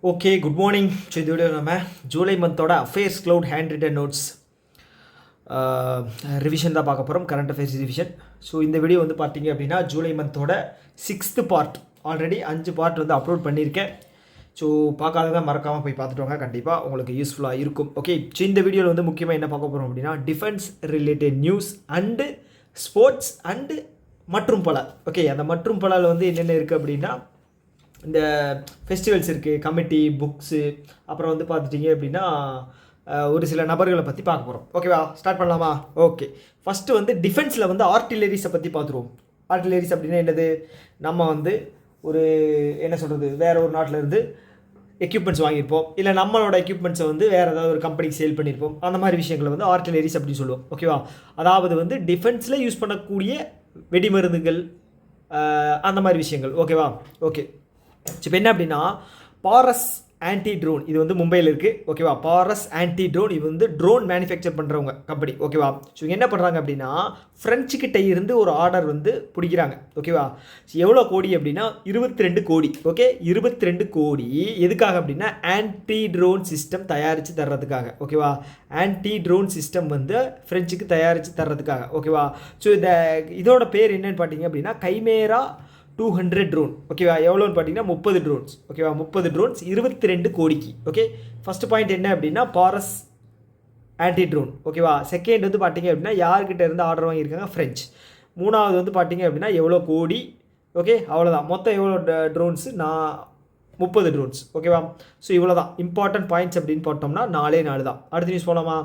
Okay, good morning. So இந்த video நம்ம July மந்தோட affairs cloud handwritten notes revision தான் பார்க்க போகிறோம். Current affairs revision. ஸோ இந்த வீடியோ வந்து பார்த்தீங்க அப்படின்னா ஜூலை மந்தோட 6th பார்ட். ஆல்ரெடி 5 பார்ட் வந்து அப்லோட் பண்ணியிருக்கேன். ஸோ பார்க்காதவங்க மறக்காமல் போய் பார்த்துட்டு வாங்க, கண்டிப்பாக உங்களுக்கு யூஸ்ஃபுல்லாக இருக்கும். ஓகே, ஸோ இந்த வீடியோவில் வந்து முக்கியமாக என்ன பார்க்க போகிறோம் அப்படின்னா defence related news and sports and மற்றும் பல. ஓகே, அந்த மற்றும் பலால் வந்து என்னென்ன இருக்குது அப்படின்னா இந்த ஃபெஸ்டிவல்ஸ் இருக்குது, கமிட்டி, புக்ஸு, அப்புறம் வந்து பார்த்துட்டிங்க அப்படின்னா ஒரு சில நபர்களை பற்றி பார்க்க போகிறோம். ஓகேவா, ஸ்டார்ட் பண்ணலாமா? ஓகே, ஃபஸ்ட்டு வந்து டிஃபென்ஸில் வந்து ஆர்ட்டிலரிஸை பற்றி பார்த்துருவோம். ஆர்ட்டிலரிஸ் அப்படின்னா என்னது? நம்ம வந்து ஒரு என்ன சொல்கிறது, வேறு ஒரு நாட்டில் இருந்து எக்யூப்மெண்ட்ஸ் வாங்கியிருப்போம், இல்லை நம்மளோட எக்யூப்மெண்ட்ஸை வந்து வேறு ஏதாவது ஒரு கம்பெனிக்கு சேல் பண்ணியிருப்போம். அந்த மாதிரி விஷயங்களை வந்து ஆர்ட்டிலரிஸ் அப்படின்னு சொல்லுவோம். ஓகேவா, அதாவது வந்து டிஃபென்ஸில் யூஸ் பண்ணக்கூடிய வெடிமருந்துகள், அந்த மாதிரி விஷயங்கள். ஓகேவா, ஓகே. இப்போ என்ன அப்படின்னா பாரஸ் ஆன்டி ட்ரோன், இது வந்து மும்பையில் இருக்குது. ஓகேவா, பாரஸ் ஆன்டி ட்ரோன், இது வந்து ட்ரோன் மேனுஃபேக்சர் பண்ணுறவங்க கம்பெனி. ஓகேவா, ஸோ இங்கே என்ன பண்ணுறாங்க அப்படின்னா ஃப்ரெஞ்சுக்கிட்ட இருந்து ஒரு ஆர்டர் வந்து பிடிக்கிறாங்க. ஓகேவா, ஸோ எவ்வளோ கோடி அப்படின்னா 22 கோடி. ஓகே, 22 கோடி எதுக்காக அப்படின்னா ஆன்டி ட்ரோன் சிஸ்டம் தயாரித்து தர்றதுக்காக. ஓகேவா, ஆன்டி ட்ரோன் சிஸ்டம் வந்து ஃப்ரெஞ்சுக்கு தயாரித்து தர்றதுக்காக. ஓகேவா, ஸோ இதோட பேர் என்னன்னு பார்த்தீங்க அப்படின்னா கைமேரா 200 ட்ரோன். ஓகேவா, எவ்வளோன்னு பார்த்தீங்கன்னா 30 ட்ரோன்ஸ். ஓகேவா, 30 ட்ரோன்ஸ் 22 கோடிக்கு. ஓகே, ஃபஸ்ட்டு பாயிண்ட் என்ன அப்படின்னா பாரஸ் ஆன்டி ட்ரோன். ஓகேவா, செகண்ட் வந்து பார்த்தீங்க அப்படின்னா யார்கிட்ட இருந்து ஆர்டர் வாங்கியிருக்காங்க? ஃப்ரெஞ்ச். மூணாவது வந்து பார்த்தீங்க அப்படின்னா எவ்வளோ கோடி. ஓகே, அவ்வளோதான். மொத்தம் எவ்வளோ ட்ரோன்ஸு? 30 ட்ரோன்ஸ். ஓகேவா, ஸோ இவ்வளோ தான் இம்பார்ட்டன்ட் பாயிண்ட்ஸ் அப்படின்னு பார்த்தோம்னா 4 தான். அடுத்த நியூஸ் போகலாமா?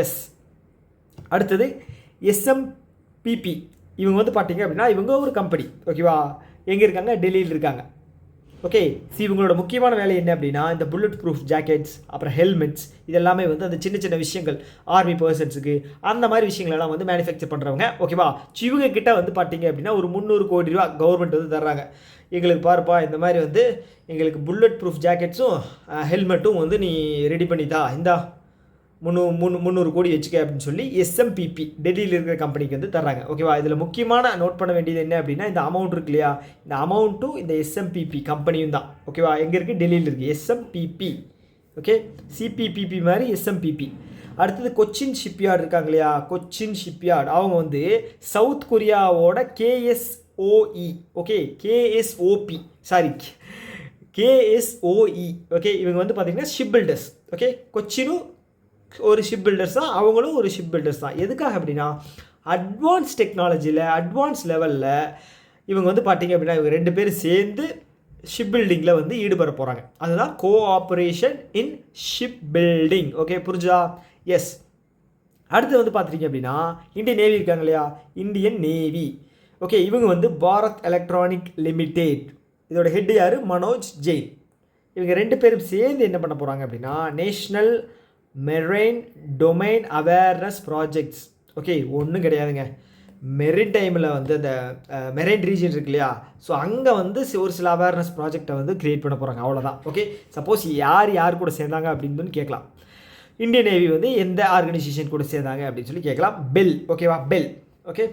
எஸ். அடுத்தது எஸ்எம்பிபி. இவங்க வந்து பார்த்தீங்க அப்படின்னா இவங்க ஒரு கம்பெனி. ஓகேவா, எங்கே இருக்காங்க? டெல்லியில் இருக்காங்க. ஓகே, ஸோ இவங்களோட முக்கியமான வேலை என்ன அப்படின்னா இந்த புல்லட் ப்ரூஃப் ஜாக்கெட்ஸ், அப்புறம் ஹெல்மெட்ஸ், இதெல்லாமே வந்து அந்த சின்ன சின்ன விஷயங்கள் ஆர்மி பர்சன்ஸுக்கு அந்த மாதிரி விஷயங்களெல்லாம் வந்து மேனுஃபேக்சர் பண்ணுறவங்க. ஓகேவா, ஸோ இவங்க கிட்ட வந்து பார்த்தீங்க அப்படின்னா ஒரு 300 கோடி ரூபா கவர்மெண்ட் வந்து தர்றாங்க. எங்களுக்கு பாருப்பா, இந்த மாதிரி வந்து எங்களுக்கு புல்லட் ப்ரூஃப் ஜாக்கெட்ஸும் ஹெல்மெட்டும் வந்து நீ ரெடி பண்ணித்தா, இந்தா 300 கோடி வச்சுக்க அப்படின்னு சொல்லி எஸ்எம்பிபி டெல்லியில் இருக்கிற கம்பெனிக்கு வந்து தர்றாங்க. ஓகேவா, இதில் முக்கியமான நோட் பண்ண வேண்டியது என்ன அப்படின்னா இந்த அமௌண்ட் இருக்கு இல்லையா, இந்த அமௌண்ட்டும் இந்த எஸ்எம்பிபி கம்பெனியும் தான். ஓகேவா, எங்கே இருக்குது? டெல்லியில் இருக்குது எஸ்எம்பிபி. ஓகே, சிபிபிபி மாதிரி எஸ்எம்பிபி. அடுத்தது கொச்சின் ஷிப்யார்டு இருக்காங்க இல்லையா, கொச்சின் ஷிப்யார்டு, அவங்க வந்து சவுத் கொரியாவோட KSOE. Okay, KSOB sorry KSOE. Okay, இவங்க வந்து பார்த்தீங்கன்னா ஷிப் பில்டர்ஸ். ஓகே, கொச்சினும் ஒரு ஷிப் பில்டர்ஸ் தான், அவங்களும் ஒரு ஷிப் பில்டர்ஸ் தான். எதுக்காக அப்படின்னா அட்வான்ஸ் டெக்னாலஜியில் அட்வான்ஸ் லெவலில் இவங்க வந்து பார்த்தீங்க அப்படின்னா இவங்க 2 பேரும் சேர்ந்து ஷிப் பில்டிங்கில் வந்து ஈடுபட போகிறாங்க. அதுதான் கோஆப்ரேஷன் இன் ஷிப் பில்டிங். ஓகே, புரிஞ்சா? எஸ். அடுத்து வந்து பார்த்துட்டிங்க அப்படின்னா இந்தியன் நேவி இருக்காங்க இல்லையா, இந்தியன் நேவி. ஓகே, இவங்க வந்து பாரத் எலக்ட்ரானிக் லிமிடெட், இதோட ஹெட் யார்? மனோஜ் ஜெயின். இவங்க 2 பேரும் சேர்ந்து என்ன பண்ண போகிறாங்க அப்படின்னா national marine domain awareness projects. Okay, ஒன்றும் கிடையாதுங்க. மெரின் டைமில் வந்து அந்த மெரைன் ரீஜன் இருக்கு இல்லையா, ஸோ அங்கே வந்து ஒரு சில அவேர்னஸ் ப்ராஜெக்டை வந்து க்ரியேட் பண்ண போகிறாங்க, அவ்வளோதான். ஓகே, சப்போஸ் யார் கூட சேர்ந்தாங்க அப்படின்னு கேட்கலாம். இந்தியன் நேவி வந்து எந்த ஆர்கனைசேஷன் கூட சேர்ந்தாங்க அப்படின்னு சொல்லி கேட்கலாம். பெல். ஓகேவா, பெல். ஓகே,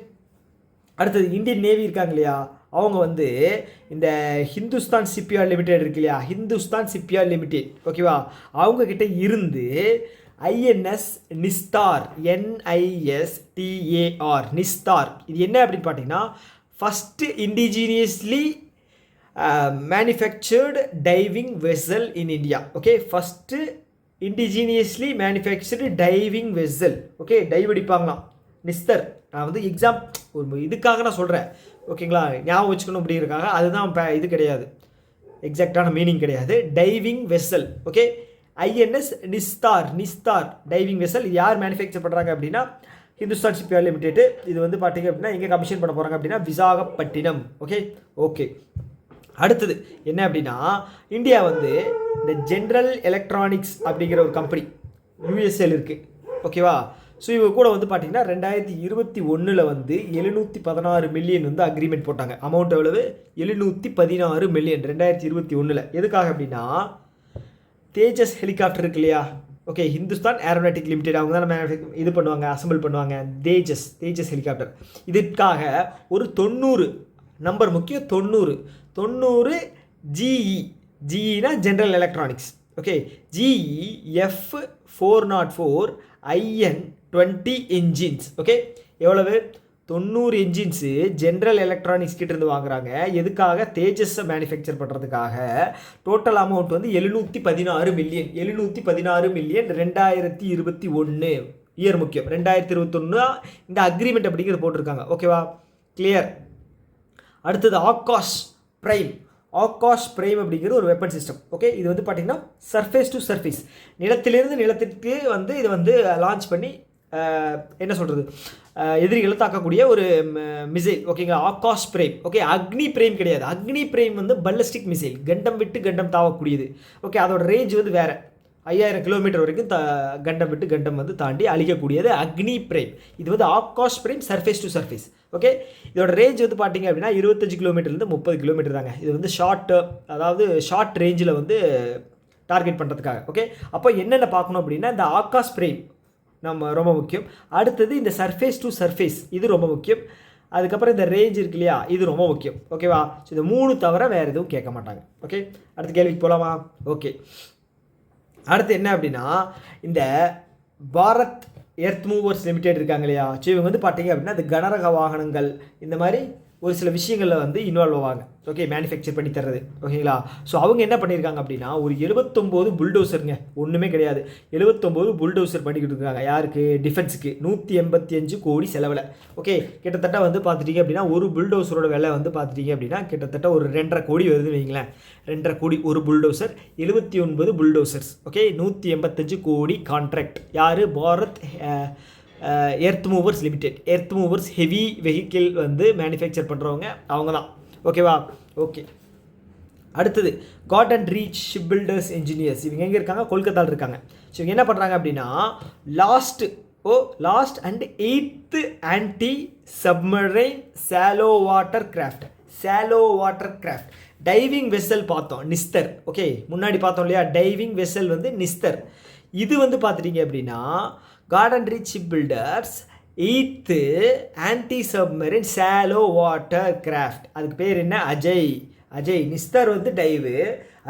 அடுத்தது இந்தியன் நேவி இருக்காங்க இல்லையா, அவங்க வந்து இந்த ஹிந்துஸ்தான் ஷிப்யார்ட் லிமிடெட் இருக்கு இல்லையா, ஹிந்துஸ்தான் ஷிப்யார்ட் லிமிடெட். ஓகேவா, அவங்கக்கிட்ட இருந்து ஐஎன்எஸ் நிஸ்தார், NISTAR நிஸ்தார், இது என்ன அப்படின்னு பார்த்தீங்கன்னா first indigenously manufactured diving vessel in India. Okay, first indigenously manufactured diving vessel. Okay, dive அடிப்பாங்களாம் நிஸ்தர். நான் வந்து எக்ஸாம் ஒரு இதுக்காக நான் சொல்கிறேன். ஓகேங்களா, ஞாபகம் வச்சுக்கணும் அப்படிங்கிறக்காக. அதுதான் இது கிடையாது, எக்ஸாக்டான மீனிங் கிடையாது. Diving vessel. Okay, INS Nistar diving vessel. இது யார் மேனுஃபேக்சர் பண்ணுறாங்க அப்படின்னா ஹிந்துஸ்தான் ஷிப்யார்ட் லிமிடெட். இது வந்து பார்த்தீங்க அப்படின்னா எங்கே கமிஷன் பண்ண போகிறாங்க அப்படின்னா விசாகப்பட்டினம். Okay, okay. அடுத்தது என்ன அப்படின்னா இந்தியா வந்து இந்த ஜென்ரல் எலக்ட்ரானிக்ஸ் அப்படிங்கிற ஒரு கம்பெனி யூஎஸ்ஏல இருக்குது. ஓகேவா, ஸோ இவங்க கூட வந்து பார்த்தீங்கன்னா 2021 வந்து 716 மில்லியன் வந்து அக்ரிமெண்ட் போட்டாங்க. அமௌண்ட் எவ்வளவு? 716 மில்லியன் 2021. எதுக்காக அப்படின்னா தேஜஸ் ஹெலிகாப்டர் இருக்கு இல்லையா, ஓகே, ஹிந்துஸ்தான் ஏரோநாட்டிக் லிமிடெட், அவங்க தான் இது பண்ணுவாங்க, அசம்பிள் பண்ணுவாங்க தேஜஸ் ஹெலிகாப்டர். இதுக்காக ஒரு 90 நம்பர் முக்கியம், 90 GE ஜிஇனா general electronics. Okay, GE F404 IN20 engines. Okay, எவ்வளவு? 90 என்ஜின்ஸு ஜென்ரல் எலக்ட்ரானிக்ஸ் கிட்டேருந்து வாங்குறாங்க. எதுக்காக? தேஜஸை மேனுஃபேக்சர் பண்ணுறதுக்காக. டோட்டல் அமௌண்ட் வந்து 716 மில்லியன். 716 மில்லியன் 2021 இயர் முக்கியம். 2021 இந்த அக்ரிமெண்ட் அப்படிங்கிறது போட்டிருக்காங்க. ஓகேவா? கிளியர். அடுத்தது ஆகாஷ் பிரைம். ஆகாஷ் பிரைம் அப்படிங்கிறது ஒரு வெப்பன் சிஸ்டம். ஓகே, இது வந்து பார்த்தீங்கன்னா சர்ஃபேஸ் டு சர்ஃபேஸ், நிலத்திலிருந்து நிலத்திற்கு வந்து இது வந்து லான்ச் பண்ணி என்ன சொல்கிறது, எதிரிகளை தாக்கக்கூடிய ஒரு மிசைல். ஓகேங்களா? ஆகாஷ் பிரைம். ஓகே, அக்னி பிரைம் கிடையாது. அக்னி பிரைம் வந்து பல்லஸ்டிக் மிசைல், கண்டம் விட்டு கண்டம் தாவக்கூடியது. ஓகே, அதோட ரேஞ்ச் வந்து வேறு, 5000 கிலோமீட்டர் வரைக்கும் கண்டம் விட்டு கண்டம் வந்து தாண்டி அழிக்கக்கூடியது அக்னி பிரைம். இது வந்து Akash prime surface to surface. Okay, இதோட ரேஞ்ச் வந்து பார்த்தீங்க அப்படின்னா 25 கிலோமீட்டர்லேருந்து 30 கிலோமீட்டர் தாங்க. இது வந்து ஷார்ட் ரேஞ்சில் வந்து டார்கெட் பண்ணுறதுக்காக. ஓகே, அப்போ என்னென்ன பார்க்கணும் அப்படின்னா இந்த ஆகாஷ் பிரைம் நம்ம ரொம்ப முக்கியம். அடுத்தது இந்த சர்ஃபேஸ் டு சர்ஃபேஸ், இது ரொம்ப முக்கியம். அதுக்கப்புறம் இந்த ரேஞ்ச் இருக்கு இல்லையா, இது ரொம்ப முக்கியம். ஓகேவா? ஸோ இந்த 3 தவிர வேறு எதுவும் கேட்க மாட்டாங்க. ஓகே, அடுத்த கேள்விக்கு போகலாமா? ஓகே, அடுத்து என்ன அப்படின்னா இந்த பாரத் எர்த் மூவர்ஸ் லிமிடெட் இருக்காங்க இல்லையா, ஸோ இவங்க வந்து பார்த்தீங்க அப்படின்னா இந்த கனரக வாகனங்கள் இந்த மாதிரி ஒரு சில விஷயங்களில் வந்து இன்வால்வ் ஆவாங்க. ஓகே, மேனுஃபேக்சர் பண்ணி தர்றது. ஓகேங்களா? ஸோ அவங்க என்ன பண்ணியிருக்காங்க அப்படின்னா ஒரு 79 புல்டோசருங்க, ஒன்றுமே கிடையாது, 79 புல்டோசர் பண்ணிக்கிட்டு இருக்காங்க. யாருக்கு? டிஃபென்ஸுக்கு. 185 கோடி செலவில். ஓகே, கிட்டத்தட்ட வந்து பார்த்துட்டிங்க அப்படின்னா ஒரு புல்டோசரோட விலை வந்து பார்த்துட்டிங்க அப்படின்னா கிட்டத்தட்ட ஒரு 2.5 கோடி வருதுன்னு வைங்களேன். 2.5 கோடி ஒரு bulldozer, 79 bulldozers. Okay, 185 crore contract. யார்? Bharat earth movers limited. Earth movers heavy vehicle வந்து மேனுஃபேக்சர் பண்ணுறவங்க அவங்க தான். ஓகேவா? ஓகே, அடுத்தது Garden Reach Shipbuilders Engineers. இவங்க எங்கே இருக்காங்க? கொல்கத்தாவில் இருக்காங்க. ஸோ இவங்க என்ன பண்ணுறாங்க அப்படின்னா last and 8th anti submarine shallow water craft diving vessel பார்த்தோம், நிஸ்தர். ஓகே, முன்னாடி பார்த்தோம் இல்லையா, டைவிங் வெசல் வந்து நிஸ்தர். இது வந்து பார்த்துட்டிங்க அப்படின்னா Garden Reach Shipbuilders 8th anti submarine shallow water craft. அதுக்கு பேர் என்ன? அஜய். நிஸ்தர் வந்து டைவு,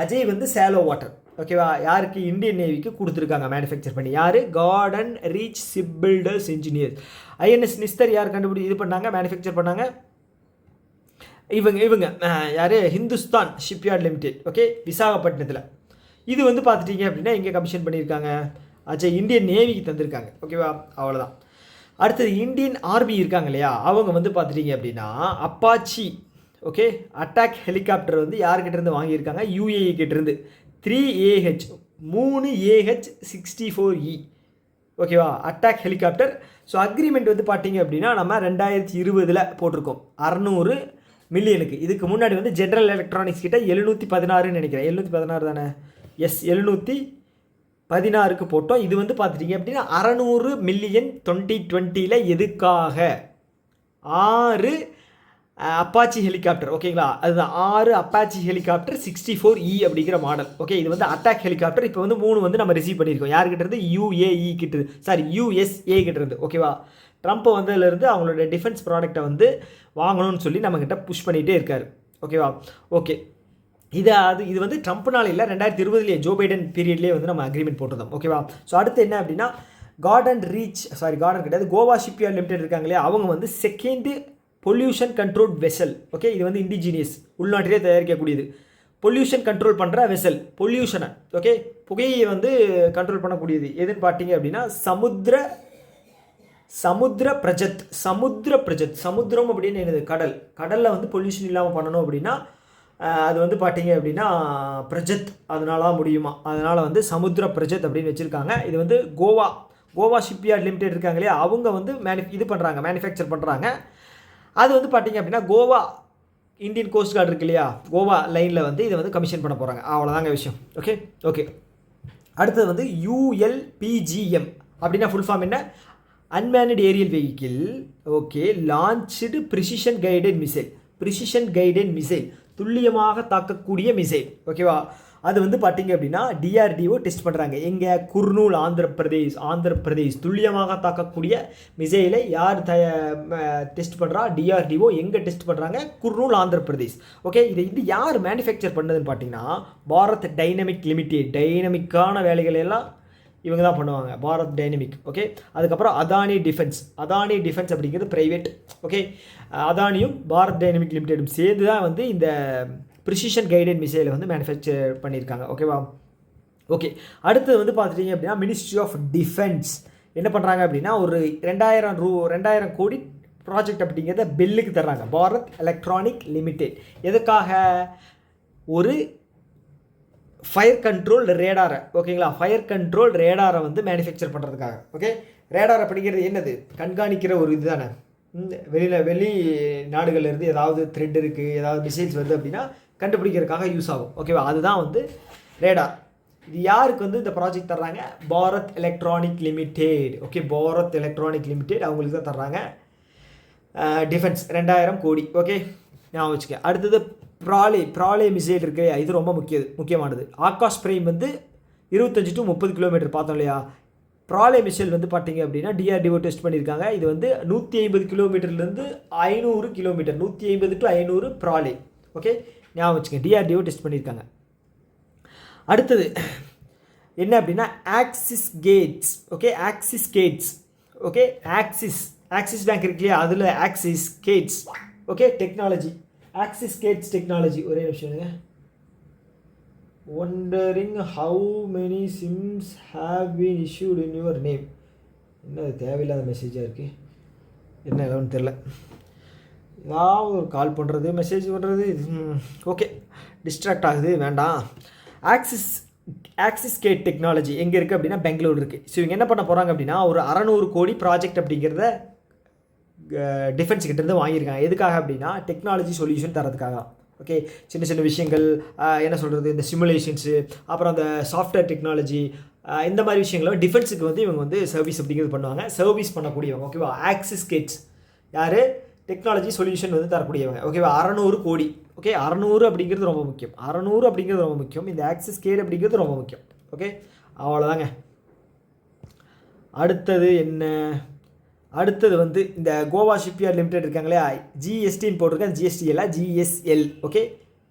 அஜய் வந்து சாலோ வாட்டர். ஓகேவா? யாருக்கு? இந்தியன் நேவிக்கு கொடுத்துருக்காங்க மேனுஃபேக்சர் பண்ணி. யார்? Garden Reach Shipbuilders Engineers. INS Nistar யார் இது பண்ணாங்க, மேனுஃபேக்சர் பண்ணாங்க? இவங்க யார்? Hindustan shipyard limited. ஓகே, விசாகப்பட்டினத்தில். இது வந்து பார்த்துட்டிங்க அப்படின்னா இங்கே கமிஷன் பண்ணியிருக்காங்க. அஜய் இந்தியன் நேவிக்கு தந்திருக்காங்க. ஓகேவா? அவ்வளோதான். அடுத்தது இந்தியன் ஆர்மி இருக்காங்க இல்லையா, அவங்க வந்து பார்த்துட்டிங்க அப்படின்னா அப்பாச்சி ஓகே அட்டாக் ஹெலிகாப்டர் வந்து யார்கிட்டேருந்து வாங்கியிருக்காங்க? UAE கிட்டேருந்து 3AH-64E. ஓகேவா? Attack helicopter. ஸோ அக்ரிமெண்ட் வந்து பார்த்தீங்க அப்படின்னா நம்ம 2020 போட்டிருக்கோம் 600 மில்லியனுக்கு. இதுக்கு முன்னாடி வந்து ஜென்ரல் எலக்ட்ரானிக்ஸ் கிட்ட 716 நினைக்கிறேன். 716 தானே? எஸ், 716க்கு போட்டோம். இது வந்து பார்த்துட்டிங்க அப்படின்னா 600 மில்லியன் 2020 எதுக்காக? 6 அப்பாச்சி ஹெலிகாப்டர். ஓகேங்களா? அதுதான் 6 அப்பாச்சி ஹெலிகாப்டர் 64E அப்படிங்கிற மாடல். ஓகே, இது வந்து அட்டாக் ஹெலிகாப்டர். இப்போ வந்து 3 வந்து நம்ம ரிசீவ் பண்ணியிருக்கோம். யார்கிட்ட இருந்து? UAE கிட்ட, USA கிட்ட இருந்து. ஓகேவா? ட்ரம்ப் வந்ததுலேருந்து அவங்களோட டிஃபென்ஸ் ப்ராடக்டை வந்து வாங்கணும்னு சொல்லி நம்மக்கிட்ட புஷ் பண்ணிகிட்டே இருக்கார். ஓகேவா? ஓகே, இது வந்து ட்ரம்ப்னால இல்லை, 2020 ஜோ பைடன் பீரியட்லேயே வந்து நம்ம அக்ரிமெண்ட் போட்டிருந்தோம். ஓகேவா? ஸோ அடுத்து என்ன அப்படின்னா கார்டன் கிடையாது, கோவா ஷிப்யார்ட் லிமிடெட் இருக்காங்க இல்லையா, அவங்க வந்து 2nd pollution control vessel. Okay, இது வந்து இண்டிஜினியஸ், உள்நாட்டிலே தயாரிக்கக்கூடியது. பொல்யூஷன் கண்ட்ரோல் பண்ணுற வெசல், பொல்யூஷனை ஓகே புகையை வந்து கண்ட்ரோல் பண்ணக்கூடியது. எதுன்னு பார்த்தீங்க அப்படின்னா சமுத்திர பிரஜத். சமுத்திரம் அப்படின்னு என்னது? கடலில் வந்து பொல்யூஷன் இல்லாமல் பண்ணணும் அப்படின்னா அது வந்து பார்த்தீங்க அப்படின்னா பிரஜத், அதனால முடியுமா? அதனால் வந்து சமுத்திர பிரஜத் அப்படின்னு வச்சுருக்காங்க. இது வந்து கோவா ஷிப்யார்ட் லிமிடெட் இருக்காங்க இல்லையா, அவங்க வந்து மேனுஃபேக்சர் பண்ணுறாங்க. அது வந்து பார்த்தீங்க அப்படின்னா கோவா இந்தியன் கோஸ்ட் கார்டு இருக்கு இல்லையா, கோவா லைனில் வந்து இதை வந்து கமிஷன் பண்ண போகிறாங்க. அவ்வளோதாங்க விஷயம். ஓகே, அடுத்தது வந்து ULPGM அப்படின்னா ஃபுல் ஃபார்ம் என்ன? Unmanned aerial vehicle. Okay, launched precision guided missile. துல்லியமாக தாக்கக்கூடிய மிசைல். ஓகேவா? அது வந்து பார்த்தீங்க அப்படின்னா டிஆர்டிஓ டெஸ்ட் பண்ணுறாங்க. எங்கே? குர்னூல் ஆந்திர பிரதேஷ் துல்லியமாக தாக்கக்கூடிய மிசைலை யார் டெஸ்ட் பண்ணுறா? டிஆர்டிஓ. எங்கே டெஸ்ட் பண்ணுறாங்க? குர்னூல் ஆந்திர பிரதேஷ். ஓகே, இது யார் மேனுஃபேக்சர் பண்ணதுன்னு பார்த்தீங்கன்னா பாரத் டைனமிக் லிமிடெட். டைனமிக்கான வேலைகள் எல்லாம் இவங்க தான் பண்ணுவாங்க, பாரத் டைனமிக். ஓகே, அதுக்கப்புறம் அதானி டிஃபென்ஸ் அப்படிங்கிறது ப்ரைவேட். ஓகே, அதானியும் பாரத் டைனமிக் லிமிடெடும் சேர்ந்து தான் வந்து இந்த ப்ரிசிஷன் கைடட் மிசைலை வந்து மேனுஃபேக்சர் பண்ணியிருக்காங்க. ஓகேவா? ஓகே, அடுத்தது வந்து பார்த்துட்டிங்க அப்படின்னா மினிஸ்ட்ரி ஆஃப் டிஃபென்ஸ் என்ன பண்ணுறாங்க அப்படின்னா ஒரு 2000 கோடி ப்ராஜெக்ட் அப்படிங்கிறத பில்லுக்கு தர்றாங்க. பாரத் எலக்ட்ரானிக் லிமிடெட் எதுக்காக? ஒரு ஃபயர் கண்ட்ரோல் ரேடாரை, ஓகேங்களா, ஃபயர் கண்ட்ரோல் ரேடாரை வந்து மேனுஃபேக்சர் பண்ணுறதுக்காக. ஓகே, ரேடார் அப்படிங்கிறது என்னது? கண்காணிக்கிற ஒரு இது தானே. வெளி நாடுகள்லேருந்து ஏதாவது த்ரெட் இருக்குது, ஏதாவது மிசைல்ஸ் வருது அப்படின்னா கண்டுபிடிக்கிறதுக்காக யூஸ் ஆகும். ஓகேவா? அதுதான் வந்து ரேடார். இது யாருக்கு வந்து இந்த ப்ராஜெக்ட் தர்றாங்க? Bharat electronic limited. Okay, Bharat electronic limited அவங்களுக்கு தான் தர்றாங்க டிஃபென்ஸ் 2000 கோடி. ஓகே, நான் வச்சுக்கேன். அடுத்தது ப்ராலே மிசைல் இருக்கு, இது ரொம்ப முக்கியமானது. ஆகாஷ் பிரைம் வந்து 25 to 30 கிலோமீட்டர் பார்த்தோம் இல்லையா? ப்ராலே மிசைல் வந்து பார்த்தீங்க அப்படின்னா டிஆர்டிஓ டெஸ்ட் பண்ணியிருக்காங்க. இது வந்து 150 கிலோமீட்டர்லேருந்து 500 கிலோமீட்டர், 150 to 500 ப்ராலே. ஓகே, ஞாபகம் வச்சுக்கேன், டிஆர்டிஓ டெஸ்ட் பண்ணியிருக்காங்க. அடுத்தது என்ன அப்படின்னா Axiscades. Okay, okay, Axis bank இருக்கு இல்லையா, அதில் Axiscades. Okay, technology, Axiscades technology. ஒரே நிமிஷம். Wondering how many SIMs have been issued in your name. என்ன தேவையில்லாத மெசேஜாக இருக்குது, என்ன இல்லைன்னு தெரில. ஏதாவது ஒரு கால் பண்ணுறது, மெசேஜ் பண்ணுறது. ஓகே, டிஸ்ட்ராக்ட் ஆகுது, வேண்டாம். ஆக்சிஸ் கேட் டெக்னாலஜி எங்கே இருக்குது அப்படின்னா பெங்களூர் இருக்குது. ஸோ இவங்க என்ன பண்ண போகிறாங்க அப்படின்னா ஒரு 600 கோடி ப்ராஜெக்ட் அப்படிங்கிறத டிஃபென்ஸ் கிட்டேருந்து வாங்கியிருக்காங்க. எதுக்காக அப்படின்னா டெக்னாலஜி சொல்யூஷன் தரதுக்காக. ஓகே, சின்ன விஷயங்கள் என்ன சொல்கிறது, இந்த சிமுலேஷன்ஸு, அப்புறம் அந்த சாஃப்ட்வேர் டெக்னாலஜி, இந்த மாதிரி விஷயங்கள டிஃபென்ஸுக்கு வந்து இவங்க வந்து சர்வீஸ் அப்படிங்கிறது பண்ணுவாங்க. சர்வீஸ் பண்ணக்கூடியவங்க. ஓகேவா? ஆக்சிஸ் கேட்ஸ் யார்? டெக்னாலஜி சொல்யூஷன் வந்து தரக்கூடியவங்க. ஓகேவா? 600 கோடி. ஓகே, 600 அப்படிங்கிறது ரொம்ப முக்கியம். இந்த ஆக்சிஸ் கேட் அப்படிங்கிறது ரொம்ப முக்கியம். ஓகே, அவ்வளோதாங்க. அடுத்தது என்ன? அடுத்தது வந்து இந்த கோவா ஷிப்யார்ட் லிமிடெட் இருக்காங்களே, ஜிஎஸ்டின்னு போட்டிருக்கேன், ஜிஎஸ்டி இல்லை, ஜிஎஸ்எல். ஓகே,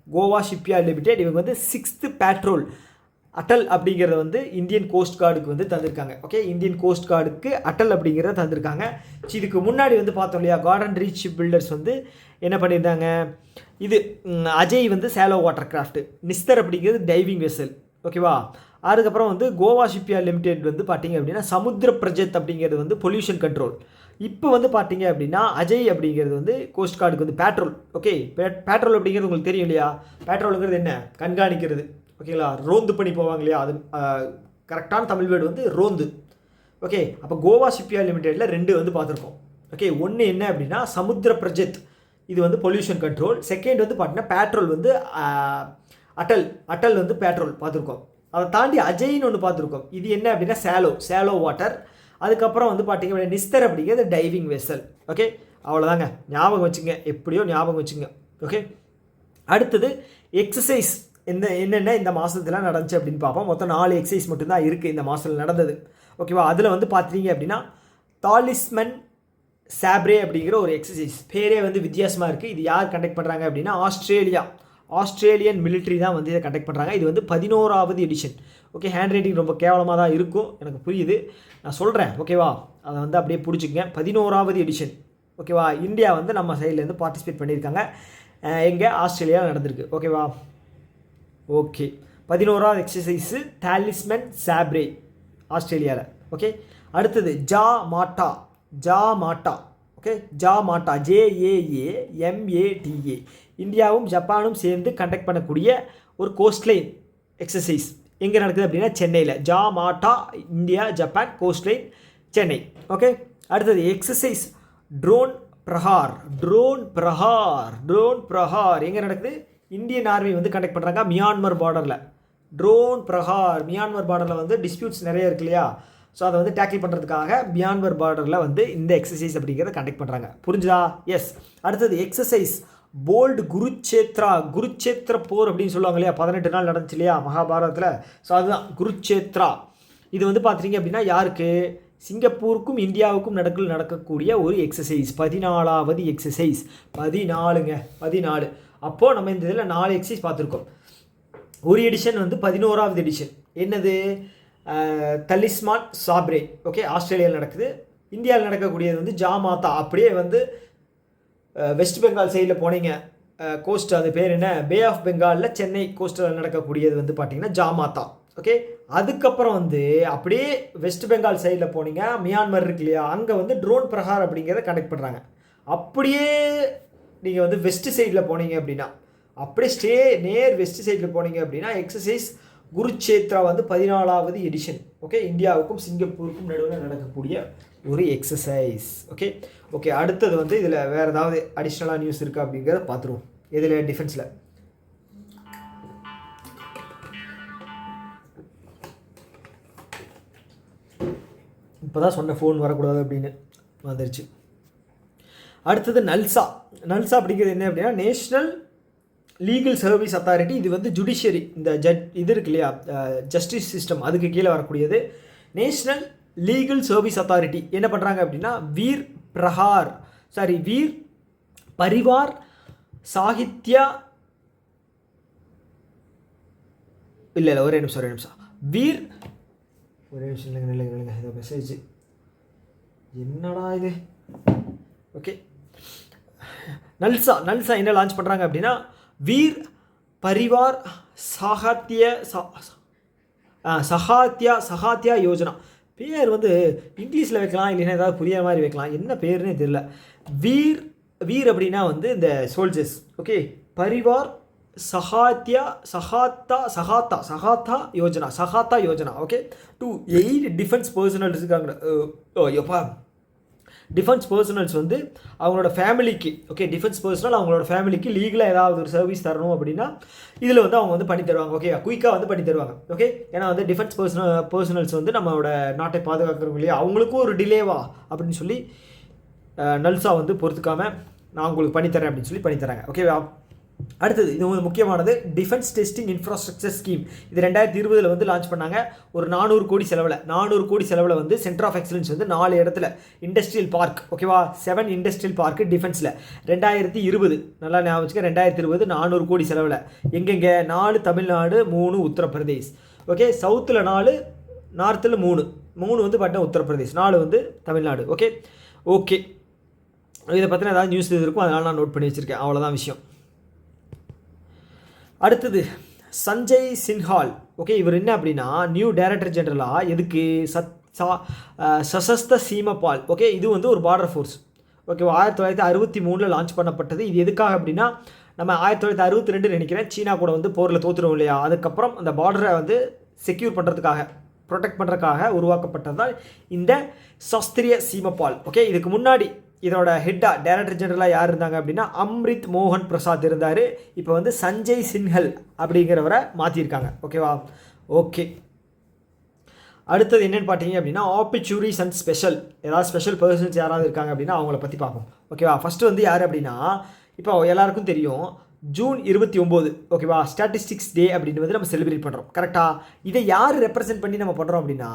கோவா ஷிப்யார்ட் லிமிடெட் இவங்க வந்து 6th பேட்ரோல் அட்டல் அப்படிங்கிறத வந்து இந்தியன் கோஸ்ட் கார்டுக்கு வந்து தந்திருக்காங்க. ஓகே, இந்தியன் கோஸ்ட் கார்டுக்கு அட்டல் அப்படிங்கிறத தந்திருக்காங்க. இதுக்கு முன்னாடி வந்து பார்த்தோம் இல்லையா, கார்டன் ரீச் ஷிப் பில்டர்ஸ் வந்து என்ன பண்ணியிருந்தாங்க, இது அஜய் வந்து சேலோ வாட்டர் கிராஃப்ட், நிஸ்தர் அப்படிங்கிறது டைவிங் வெசல். ஓகேவா? அதுக்கப்புறம் வந்து கோவா ஷிப்யார்ட் லிமிடெட் வந்து பார்த்தீங்க அப்படின்னா சமுத்திர பிரஜத் அப்படிங்கிறது வந்து பொல்யூஷன் கண்ட்ரோல். இப்போ வந்து பார்த்தீங்க அப்படின்னா அஜய் அப்படிங்கிறது வந்து கோஸ்ட் கார்டுக்கு வந்து பேட்ரோல். ஓகே, பேட்ரோல் அப்படிங்கிறது உங்களுக்கு தெரியும் இல்லையா? பேட்ரோலுங்கிறது என்ன? கண்காணிக்கிறது. ஓகேங்களா? ரோந்து பண்ணி போவாங்க இல்லையா, அது கரெக்டான தமிழ் வேர்டு வந்து ரோந்து. ஓகே, அப்போ கோவா ஷிப்யார்ட் லிமிடெட்டில் 2 வந்து பார்த்துருக்கோம். ஓகே, ஒன்று என்ன அப்படின்னா சமுத்திர பிரஜத், இது வந்து பொல்யூஷன் கண்ட்ரோல். செகண்ட் வந்து பார்த்தீங்கன்னா பேட்ரோல் வந்து அட்டல் வந்து பேட்ரோல் பார்த்துருக்கோம். அதை தாண்டி அஜய்னு ஒன்று பார்த்துருக்கோம். இது என்ன அப்படின்னா சேலோ வாட்டர். அதுக்கப்புறம் வந்து பார்த்தீங்க அப்படின்னா நிஸ்தர் அப்படிங்கிறது டைவிங் வெசல். ஓகே, அவ்வளோதாங்க. ஞாபகம் வச்சுங்க, எப்படியோ ஞாபகம் வச்சுங்க. ஓகே, அடுத்தது எக்ஸசைஸ் என்னென்ன இந்த மாதத்துலாம் நடந்துச்சு அப்படின்னு பார்ப்போம். மொத்தம் 4 எக்ஸசைஸ் மட்டும்தான் இருக்குது இந்த மாதத்தில் நடந்தது. ஓகேவா? அதில் வந்து பார்த்தீங்க அப்படின்னா தாலிஸ்மன் சாப்ரே அப்படிங்கிற ஒரு எக்ஸசைஸ், பேரே வந்து வித்தியாசமாக இருக்குது. இது யார் கண்டக்ட் பண்ணுறாங்க அப்படின்னா ஆஸ்திரேலியன் மிலிட்ரி தான் வந்து இதை கண்டக்ட் பண்ணுறாங்க. இது வந்து 11வது எடிஷன். ஓகே, ஹேண்ட் ரைட்டிங் ரொம்ப கேவலமாக தான் இருக்கும், எனக்கு புரியுது, நான் சொல்கிறேன். ஓகேவா? அதை வந்து அப்படியே பிடிச்சிக்கங்க. 11வது எடிஷன். ஓகேவா? இந்தியா வந்து நம்ம சைட்லேருந்து பார்ட்டிசிபேட் பண்ணியிருக்காங்க. எங்கே? ஆஸ்திரேலியாவில் நடந்திருக்கு. ஓகேவா? ஓகே, 11வது எக்ஸசைஸு தாலிஸ்மன் சாப்ரே ஆஸ்திரேலியாவில். ஓகே, அடுத்தது ஜா மாட்டா. ஓகே, ஜா மாட்டா JAAMATA இந்தியாவும் ஜப்பானும் சேர்ந்து கண்டக்ட் பண்ணக்கூடிய ஒரு கோஸ்ட்லைன் எக்ஸசைஸ் எங்கே நடக்குது அப்படின்னா சென்னையில். ஜா மாட்டா India Japan coastline Chennai. Okay, அடுத்தது எக்ஸசைஸ் ட்ரோன் பிரஹார் எங்கே நடக்குது? இந்தியன் ஆர்மி வந்து கண்டக்ட் பண்ணுறாங்க மியான்மர் பார்டரில். ட்ரோன் பிரஹார் மியான்மர் பார்டரில் வந்து டிஸ்பியூட்ஸ் நிறைய இருக்கு இல்லையா, ஸோ அதை வந்து டேக்கிள் பண்ணுறதுக்காக மியான்மர் பார்டரில் வந்து இந்த எக்ஸசைஸ் அப்படிங்கிறத கண்டக்ட் பண்ணுறாங்க. புரிஞ்சுதா? எஸ். அடுத்தது எக்ஸசைஸ் போல்டு குருச்சேத்ர போர் அப்படின்னு சொல்லுவாங்க இல்லையா, 18 நாள் நடந்துச்சு இல்லையா மகாபாரதத்தில். ஸோ அதுதான் குருச்சேத்ரா. இது வந்து பார்த்தீங்க அப்படின்னா யாருக்கு, சிங்கப்பூருக்கும் இந்தியாவுக்கும் நடக்கக்கூடிய ஒரு எக்ஸசைஸ், 14வது எக்ஸசைஸ். 14. அப்போது நம்ம இந்த இதில் 4 எக்ஸசைஸ் பார்த்துருக்கோம். ஒரு எடிஷன் வந்து 11வது எடிஷன். என்னது, தலிஸ்மான் சாப்ரே. ஓகே, ஆஸ்திரேலியாவில் நடக்குது. இந்தியாவில் நடக்கக்கூடியது வந்து ஜாமாத்தா. அப்படியே வந்து வெஸ்ட் பெங்கால் சைடில் போனீங்க, கோஸ்ட், அது பேர் என்ன, பே ஆஃப் பெங்காலில் சென்னை கோஸ்டில் நடக்கக்கூடியது வந்து பார்த்திங்கன்னா ஜாமாத்தா. ஓகே, அதுக்கப்புறம் வந்து அப்படியே வெஸ்ட் பெங்கால் சைடில் போனீங்க, மியான்மர் இருக்கு இல்லையா, அங்கே வந்து ட்ரோன் பிரகார் அப்படிங்கிறத கனெக்ட் பண்ணுறாங்க. அப்படியே நீங்கள் வந்து வெஸ்ட் சைடில் போனீங்க அப்படின்னா, அப்படியே நேர் வெஸ்ட் சைடில் போனீங்க அப்படின்னா எக்ஸசைஸ் குருச்சேத்ரா வந்து 14வது எடிஷன். ஓகே, இந்தியாவுக்கும் சிங்கப்பூருக்கும் நடுவில் நடக்கக்கூடிய ஒரு எக்ஸசைஸ். ஓகே, அடுத்தது வந்து இதில் வேறு ஏதாவது அடிஷ்னலாக நியூஸ் இருக்கா அப்படிங்கிறத பார்த்துருவோம். இதில் டிஃபென்ஸில் இப்போ தான் சொன்ன ஃபோன் வரக்கூடாது அப்படின்னு வந்துருச்சு. அடுத்தது நல்சா அப்படிங்கிறது என்ன அப்படின்னா நேஷ்னல் லீகல் சர்வீஸ் அத்தாரிட்டி. இது வந்து ஜுடிஷியரி, இந்த இது இருக்கு இல்லையா, ஜஸ்டிஸ் சிஸ்டம், அதுக்கு கீழே வரக்கூடியது. நேஷ்னல் லீகல் சர்வீஸ் அத்தாரிட்டி என்ன பண்ணுறாங்க அப்படின்னா வீர் பரிவார் சாகித்யா இல்லை ஒரே நிமிஷம் வீர் இல்லைங்க இதை மெசேஜ் என்னடா இது. ஓகே, நல்சா என்ன லான்ச் பண்ணுறாங்க அப்படின்னா வீர் பரிவார் சகாத்யா யோஜனா. பேர் வந்து இங்கிலீஷில் வைக்கலாம், இல்லைன்னா ஏதாவது புரியாத மாதிரி வைக்கலாம், என்ன பேருன்னே தெரியல. வீர் அப்படின்னா வந்து இந்த soldiers. Okay, Parivar Sahayata Yojana. Okay, to aid defence personnels இருக்காங்க. எப்பா டிஃபென்ஸ் பர்சனல்ஸ் வந்து அவங்களோட ஃபேமிலிக்கு, ஓகே, டிஃபென்ஸ் பர்சனல் அவங்களோட ஃபேமிலிக்கு லீகலாக ஏதாவது ஒரு சர்வீஸ் தரணும் அப்படின்னா இதில் வந்து அவங்க வந்து பண்ணி தருவாங்க. ஓகே, குயிக்காக வந்து பண்ணி தருவாங்க. ஓகே, ஏன்னா வந்து டிஃபென்ஸ் பர்சனல்ஸ் வந்து நம்மளோட நாட்டை பாதுகாக்கிறவங்க இல்லையா, அவங்களுக்கும் ஒரு டிலேவா அப்படின்னு சொல்லி நல்சா வந்து பொறுத்துக்காமல் நான் உங்களுக்கு பண்ணித்தரேன் அப்படின்னு சொல்லி பண்ணித்தராங்க. ஓகேவா. அடுத்தது இது ஒரு முக்கியமானது, டிஃபென்ஸ் டெஸ்டிங் இன்ஃப்ராஸ்ட்ரக்சர் ஸ்கீம். இது 2020 வந்து லான்ச் பண்ணாங்க. ஒரு 400 கோடி செலவில் வந்து சென்டர் ஆஃப் எக்ஸலன்ஸ் வந்து 4 இடத்துல இண்டஸ்ட்ரியல் பார்க். ஓகேவா, 7 இண்டஸ்ட்ரியல் பார்க் டிஃபென்ஸில் 2020, நல்லா ஞாபகம் வச்சுக்க, 2020 400 கோடி செலவில். எங்கெங்கே, 4 தமிழ்நாடு, 3 உத்தரப்பிரதேஷ். ஓகே, சவுத்தில் 4, நார்த்தில் 3 வந்து பார்த்தீங்கன்னா உத்தரப்பிரதேஷ், 4 வந்து தமிழ்நாடு. ஓகே, இதை பற்றின ஏதாவது நியூஸ் இருக்கும், அதனால் நான் நோட் பண்ணி வச்சுருக்கேன். அவ்வளோதான் விஷயம். அடுத்தது சஞ்சய் சின்ஹால். ஓகே, இவர் என்ன அப்படின்னா நியூ டைரக்டர் ஜெனரலாக எதுக்கு, சசஸ்த சீமபால். ஓகே, இது வந்து ஒரு பார்டர் ஃபோர்ஸ். ஓகேவா, 1963 லான்ச் பண்ணப்பட்டது. இது எதுக்காக அப்படின்னா நம்ம 1962 நினைக்கிறேன் சீனா கூட வந்து போரில் தோற்றுருவோம் இல்லையா, அதுக்கப்புறம் அந்த பார்டரை வந்து செக்யூர் பண்ணுறதுக்காக, ப்ரொடெக்ட் பண்ணுறதுக்காக உருவாக்கப்பட்டது தான் இந்த சஸ்திரிய சீமபால். ஓகே, இதுக்கு முன்னாடி இதோட ஹெட்டாக டைரக்டர் ஜெனரலாக யார் இருந்தாங்க அப்படின்னா அம்ரித் மோகன் பிரசாத் இருந்தார். இப்போ வந்து சஞ்சய் சின்ஹல் அப்படிங்கிறவரை மாற்றிருக்காங்க. ஓகேவா. ஓகே, அடுத்தது என்னென்னு பார்த்தீங்க அப்படின்னா ஆப்பர்ச்சுனிட்டிஸ் அண்ட் ஸ்பெஷல், ஏதாவது ஸ்பெஷல் பர்சன்ஸ் யாராவது இருக்காங்க அப்படின்னா அவங்கள பற்றி பார்ப்போம். ஓகேவா. ஃபஸ்ட்டு வந்து யார் அப்படின்னா இப்போ எல்லாருக்கும் தெரியும் ஜூன் 29, ஓகேவா, ஸ்டாட்டிஸ்டிக்ஸ் டே அப்படின்னு வந்து நம்ம செலிப்ரேட் பண்ணுறோம். கரெக்டாக. இதை யார் ரெப்ரசென்ட் பண்ணி நம்ம பண்ணுறோம் அப்படின்னா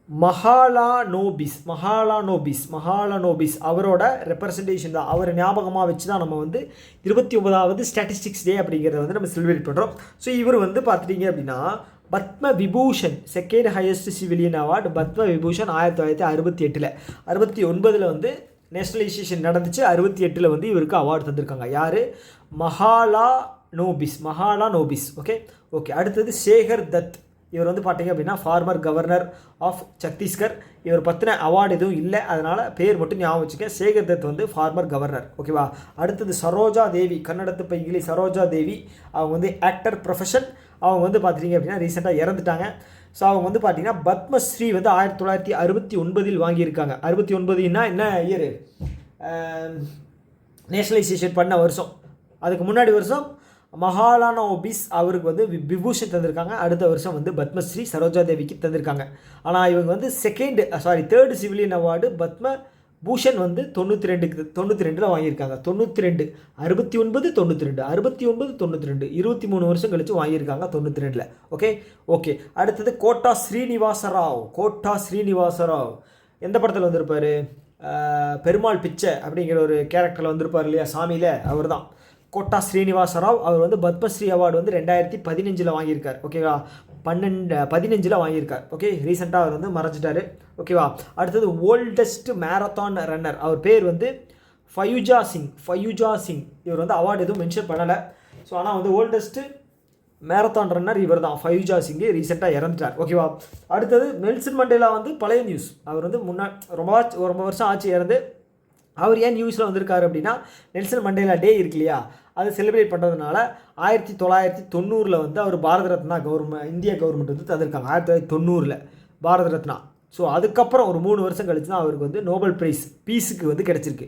மஹாலானோபிஸ் அவரோட ரெப்ரசன்டேஷன் தான், அவர் ஞாபகமாக வச்சு தான் நம்ம வந்து 29வது ஸ்டாட்டிஸ்டிக்ஸ் டே அப்படிங்கிறத வந்து நம்ம செலிப்ரேட் பண்ணுறோம். ஸோ இவர் வந்து பார்த்துட்டிங்க அப்படின்னா Padma Vibhushan, second highest civilian award Padma Vibhushan 1968, 69 வந்து நேஷனலைசேஷன் நடந்துச்சு, 68 வந்து இவருக்கு அவார்டு தந்திருக்காங்க. யார், மஹாலானோபிஸ். ஓகே, அடுத்தது சேகர் தத். இவர் வந்து பார்த்தீங்க அப்படின்னா ஃபார்மர் கவர்னர் ஆஃப் சத்தீஸ்கர். இவர் பற்றின அவார்டு எதுவும் இல்லை, அதனால் பேர் மட்டும் ஞாபகம் வச்சுக்க. சேகர் தத் வந்து ஃபார்மர் கவர்னர். ஓகேவா. அடுத்தது சரோஜா தேவி, கன்னடத்து பைகிலி சரோஜா தேவி. அவங்க வந்து ஆக்டர் ப்ரொஃபஷன். அவங்க வந்து பார்த்துட்டிங்க அப்படின்னா ரீசெண்டாக இறந்துட்டாங்க. ஸோ அவங்க வந்து பார்த்தீங்கன்னா பத்மஸ்ரீ வந்து 1969 வாங்கியிருக்காங்க. 69ன்னா என்ன இயர், நேஷனலைசேஷன் பண்ண வருஷம். அதுக்கு முன்னாடி வருஷம் மஹாலானோபிஸ் அவருக்கு வந்து விபூஷன் தந்திருக்காங்க. அடுத்த வருஷம் வந்து பத்மஸ்ரீ சரோஜா தேவிக்கு தந்திருக்காங்க. ஆனால் இவங்க வந்து third civilian award Padma Bhushan வந்து 92 வாங்கியிருக்காங்க. 92, 69, 92, 69, 92, 23 வருஷம் கழிச்சு வாங்கியிருக்காங்க 92. ஓகே. அடுத்தது கோட்டா ஸ்ரீனிவாசராவ் எந்த படத்தில் வந்திருப்பார்? பெருமாள் பிச்சை அப்படிங்கிற ஒரு கேரக்டரில் வந்திருப்பார் இல்லையா, சாமியில், அவர் தான் கோட்டா ஸ்ரீனிவாசராவ். அவர் வந்து பத்மஸ்ரீ அவார்டு வந்து 2015 வாங்கியிருக்கார். ஓகேவா, 15 வாங்கியிருக்கார். ஓகே, ரீசெண்டாக அவர் வந்து மறைச்சிட்டாரு. ஓகேவா. அடுத்தது ஓல்டஸ்ட் மேரத்தான் ரன்னர், அவர் பேர் வந்து ஃபயூஜா சிங். இவர் வந்து அவார்டு எதுவும் மென்ஷன் பண்ணலை. ஸோ ஆனால் வந்து ஓல்டஸ்ட்டு மேரத்தான் ரன்னர் இவர் தான், ஃபயூஜா சிங். ரீசெண்டாக இறந்துட்டார். ஓகேவா. அடுத்தது நெல்சன் மண்டேலா வந்து பழைய நியூஸ். அவர் வந்து ரொம்ப வருஷம் ஆச்சு இறந்து. அவர் ஏன் நியூஸில் வந்திருக்காரு அப்படின்னா, நெல்சன் மண்டேலா டே இருக்கு இல்லையா, அதை செலிப்ரேட் பண்ணுறதுனால 1990 வந்து அவர் பாரத ரத்னா இந்திய கவர்மெண்ட் வந்து தந்திருக்காங்க. 1990 பாரத ரத்னா. ஸோ அதுக்கப்புறம் ஒரு 3 வருஷம் கழிச்சு தான் அவருக்கு வந்து நோபல் ப்ரைஸ் பீஸுக்கு வந்து கிடச்சிருக்கு.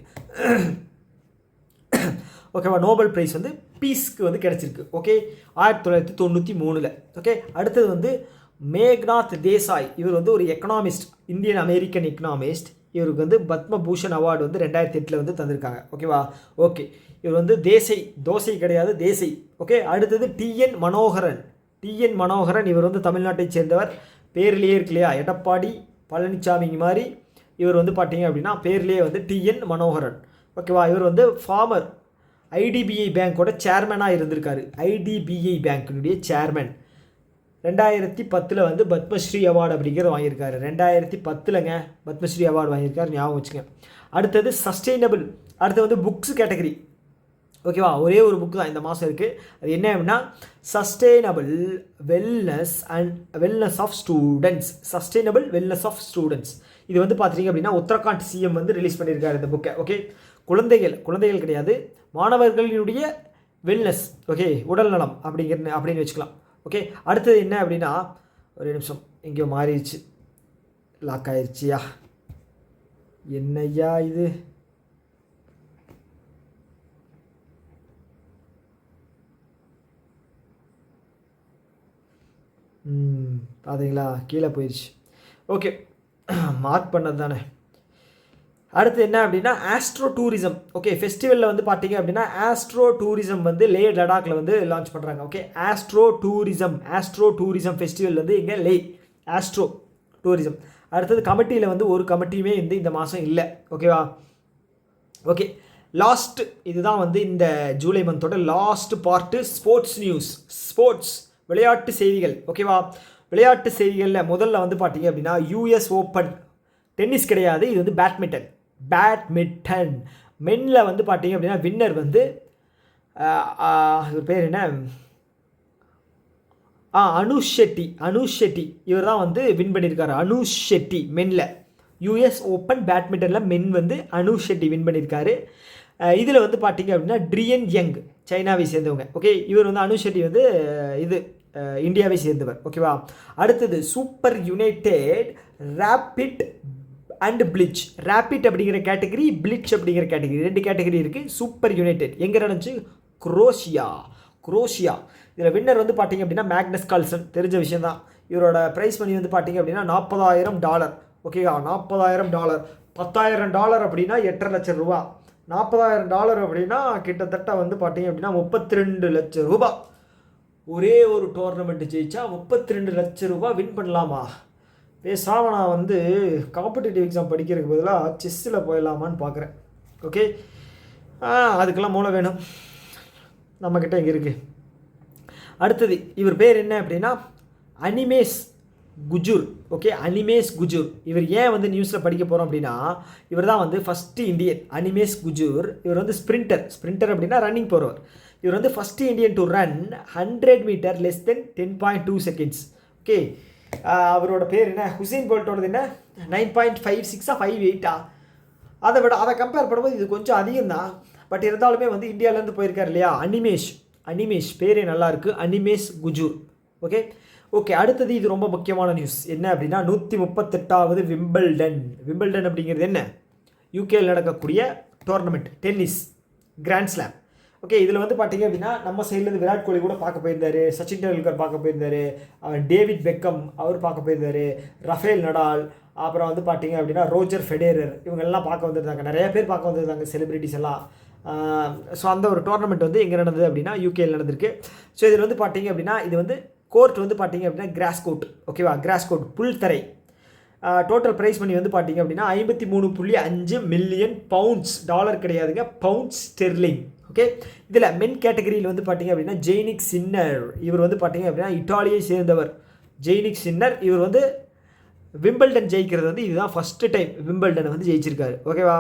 ஓகேவா, நோபல் ப்ரைஸ் வந்து பீஸ்க்கு வந்து கிடச்சிருக்கு. ஓகே, 1993. ஓகே. அடுத்தது வந்து மேக்நாத் தேசாய், இவர் வந்து ஒரு எக்கனாமிஸ்ட், இந்தியன் அமெரிக்கன் எக்கனாமிஸ்ட். இவருக்கு வந்து பத்மபூஷன் அவார்டு வந்து 2008 வந்து தந்திருக்காங்க. ஓகேவா. ஓகே, இவர் வந்து தோசை கிடையாது, தேசை. ஓகே. அடுத்தது டிஎன் மனோகரன். இவர் வந்து தமிழ்நாட்டை சேர்ந்தவர். பேர்லேயே இருக்கு இல்லையா, எடப்பாடி பழனிசாமிங்க மாதிரி இவர் வந்து பார்த்தீங்க அப்படின்னா பேர்லேயே வந்து டிஎன் மனோகரன். ஓகேவா. இவர் வந்து ஃபார்மர் ஐடிபிஐ பேங்க்கோட சேர்மனாக இருந்திருக்காரு. IDBI பேங்க்கினுடைய chairman. 2010 வந்து பத்மஸ்ரீ அவார்டு அப்படிங்கிறது வாங்கியிருக்காரு. 2010 பத்மஸ்ரீ அவார்டு வாங்கியிருக்காரு, ஞாபகம் வச்சுங்க. அடுத்தது சஸ்டெயினபிள். அடுத்து வந்து புக்ஸ் கேட்டகரி. ஓகேவா, ஒரே ஒரு புக்கு தான் இந்த மாதம் இருக்குது. அது என்ன அப்படின்னா சஸ்டெயினபிள் வெல்னஸ் ஆஃப் ஸ்டூடெண்ட்ஸ். இது வந்து பார்த்தீங்க அப்படின்னா உத்தரகாண்ட் சிஎம் வந்து ரிலீஸ் பண்ணியிருக்காரு இந்த புக்கை. ஓகே, குழந்தைகள் கிடையாது, மாணவர்களினுடைய வெல்னஸ். ஓகே, உடல் நலம் அப்படின்னு வச்சுக்கலாம். ஓகே. அடுத்தது என்ன அப்படின்னா, ஒரு நிமிஷம், எங்கேயோ மாறிடுச்சு, லாக் ஆயிடுச்சியா, என்னையா இது? பார்த்தீங்களா, கீழே போயிடுச்சு. ஓகே, மார்க் பண்ணது தானே. அடுத்து என்ன அப்படின்னா ஆஸ்ட்ரோ டூரிசம். ஓகே, ஃபெஸ்டிவலில் வந்து பார்த்தீங்க அப்படின்னா ஆஸ்ட்ரோ டூரிசம் வந்து லே லடாக்கில் வந்து லான்ச் பண்ணுறாங்க. ஓகே, ஆஸ்ட்ரோ டூரிசம் ஃபெஸ்டிவல் வந்து இங்கே ஆஸ்ட்ரோ டூரிசம். அடுத்தது கமிட்டியில் வந்து ஒரு கமிட்டியுமே இந்த மாதம் இல்லை. ஓகேவா. ஓகே, லாஸ்ட் இதுதான் வந்து இந்த ஜூலை மந்தோட லாஸ்ட் பார்ட்டு. ஸ்போர்ட்ஸ் விளையாட்டு செய்திகள். ஓகேவா. விளையாட்டு செய்திகளில் முதல்ல வந்து பார்த்தீங்க அப்படின்னா யூஎஸ் ஓப்பன் டென்னிஸ் கிடையாது, இது வந்து பேட்மிண்டன் மென்னில் வந்து பார்த்தீங்க அப்படின்னா வின்னர் வந்து இவர் பேர் என்ன, அனுஷ் ஷெட்டி இவர் தான் வந்து வின் பண்ணியிருக்காரு. அனுஷ் ஷெட்டி மென்னில் யூஎஸ் ஓப்பன் பேட்மிண்டனில் மென் வந்து அனுஷ் ஷெட்டி வின் பண்ணியிருக்காரு. இதில் வந்து பார்த்தீங்க அப்படின்னா ட்ரியன் யங் சைனாவை சேர்ந்தவங்க. ஓகே, இவர் வந்து அனுஷ் ஷெட்டி வந்து இந்தியாவை சேர்ந்தவர். ஓகேவா. அடுத்தது Super United Rapid and Blitz. Rapid அப்படிங்கிற கேட்டகரி, பிளிட்ஜ் அப்படிங்கிற கேட்டகரி, 2 கேட்டகரி இருக்குது. சூப்பர் யுனைடெட் எங்கே நடந்துச்சு? குரோஷியா. இதில் வின்னர் வந்து பார்த்தீங்க அப்படின்னா மேக்னஸ் கால்சன், தெரிஞ்ச விஷயம் தான். இவரோட ப்ரைஸ் மணி வந்து பார்த்தீங்க அப்படின்னா $40,000. ஓகேவா, $40,000. $10,000 அப்படின்னா 8.5 லட்சம் ரூபா. $40,000 அப்படின்னா கிட்டத்தட்ட வந்து பார்த்தீங்க அப்படின்னா 32 லட்சம் ரூபா. ஒரே ஒரு டோர்னமெண்ட் ஜெயிச்சா 32 லட்சம் ரூபா வின் பண்ணலாமா? பேசாமல் நான் வந்து காம்படிட்டிவ் எக்ஸாம் படிக்கிறதுக்கு பதிலாக செஸ்ஸில் போயிடலாமான்னு பார்க்குறேன். ஓகே, அதுக்கெல்லாம் மூளை வேணும், நம்மக்கிட்ட இங்கே இருக்குது. அடுத்தது இவர் பேர் என்ன அப்படின்னா அனிமேஷ் குஜூர். ஓகே, அனிமேஷ் குஜூர். இவர் ஏன் வந்து நியூஸில் படிக்க போகிறோம் அப்படின்னா, இவர் தான் வந்து ஃபஸ்ட்டு இந்தியன். அனிமேஷ் குஜூர் இவர் வந்து ஸ்ப்ரிண்டர் அப்படின்னா ரன்னிங் போகிறவர். இவர் வந்து first Indian to run 100 metre less than 10.2 seconds. Okay, அவரோட பேர் என்ன, ஹுசைன் போல்ட்டோடது என்ன 9.56 58. அதை கம்பேர் பண்ணும்போது இது கொஞ்சம் அதிகம் தான். பட் இருந்தாலுமே வந்து இந்தியாவிலேருந்து போயிருக்கார் இல்லையா, அனிமேஷ் பேரே நல்லாயிருக்கு, அனிமேஷ் குஜூர். ஓகே, அடுத்தது இது ரொம்ப முக்கியமான நியூஸ். என்ன அப்படின்னா 138வது விம்பிள்டன் அப்படிங்கிறது என்ன, யூகேயில் நடக்கக்கூடிய tournament, tennis grand slam. Okay, இதில் வந்து பார்த்தீங்க அப்படின்னா நம்ம சைட்லேருந்து விராட் கோலி கூட பார்க்க போயிருந்தார், சச்சின் டெண்டுல்கர் பார்க்க போயிருந்தார், டேவிட் பெக்கம் அவர் பார்க்க போயிருந்தார், ரஃபேல் நடால், அப்புறம் வந்து பார்த்தீங்க அப்படின்னா ரோஜர் ஃபெடரர், இவங்கெல்லாம் பார்க்க வந்திருந்தாங்க. நிறைய பேர் பார்க்க வந்திருந்தாங்க, செலிபிரிட்டிஸ் எல்லாம். ஸோ அந்த ஒரு டோர்னமெண்ட் வந்து எங்கே நடந்தது அப்படின்னா யூகேயில் நடந்திருக்கு. ஸோ இதில் வந்து பார்த்தீங்க அப்படின்னா இது வந்து கோர்ட் வந்து பார்த்தீங்க அப்படின்னா கிராஸ் கோர்ட், ஓகேவா, கிராஸ் கோர்ட் புல்தரை. டோட்டல் ப்ரைஸ் மணி வந்து பார்த்தீங்க அப்படின்னா 53.5 மில்லியன் பவுண்ட்ஸ், டாலர் கிடையாதுங்க, பவுண்ட்ஸ் ஸ்டெர்லிங். ஓகே, இதில் மென் கேட்டகரியில் வந்து பார்த்தீங்க அப்படின்னா ஜெய்னிக் சின்னர், இவர் வந்து பார்த்தீங்க அப்படின்னா இட்டாலியை சேர்ந்தவர். ஜெய்னிக் சின்னர் இவர் வந்து விம்பிள்டன் ஜெயிக்கிறது வந்து இதுதான் ஃபஸ்ட்டு டைம் விம்பிள்டனை வந்து ஜெயிச்சிருக்காரு. ஓகேவா,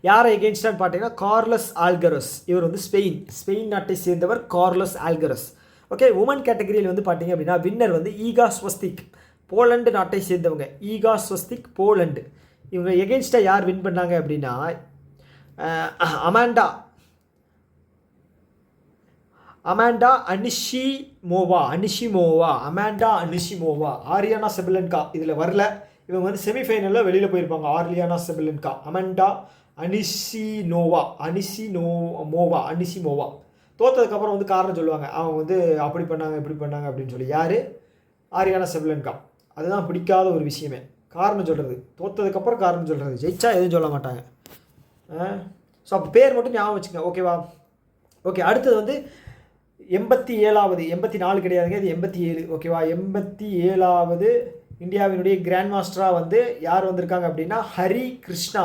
யாரை எகெயின்ஸ்டான்னு பார்த்தீங்கன்னா கார்லஸ் ஆல்கரஸ், இவர் வந்து ஸ்பெயின் நாட்டை சேர்ந்தவர் கார்லஸ் ஆல்கரஸ். ஓகே, உமன் கேட்டகரியில் வந்து பார்த்தீங்க அப்படின்னா வின்னர் வந்து ஈகா ஸ்வஸ்திக், போலண்டு நாட்டை சேர்ந்தவங்க, ஈகா ஸ்வஸ்திக் போலண்டு. இவங்க எகெயின்ஸ்டாக யார் வின் பண்ணாங்க அப்படின்னா அமாண்டா அனிஷிமோவா, ஆரியானா செபலன்கா இதில் வரல. இவங்க வந்து செமிஃபைனலில் வெளியில் போயிருப்பாங்க. ஆர்லியானா செபலன்கா, அமாண்டா அனிஷிமோவா தோற்றதுக்கப்புறம் வந்து காரணம் சொல்லுவாங்க, அவங்க வந்து அப்படி பண்ணாங்க இப்படி பண்ணாங்க அப்படின்னு சொல்லி. யார்? ஆரியானா செபலன்கா. அதுதான் பிடிக்காத ஒரு விஷயமே, காரணம் சொல்கிறது. தோற்றதுக்கப்புறம் காரணம் சொல்கிறது, ஜெயிச்சா எதுவும் சொல்ல மாட்டாங்க. ஸோ அப்போ பேர் மட்டும் ஞாபகம் வச்சுக்கோங்க, ஓகேவா. ஓகே, அடுத்தது வந்து 87வது, 84 கிடையாதுங்க, இது 87, ஓகேவா. 87வது இந்தியாவினுடைய கிராண்ட் மாஸ்டராக வந்து யார் வந்திருக்காங்க அப்படின்னா ஹரிகிருஷ்ணா.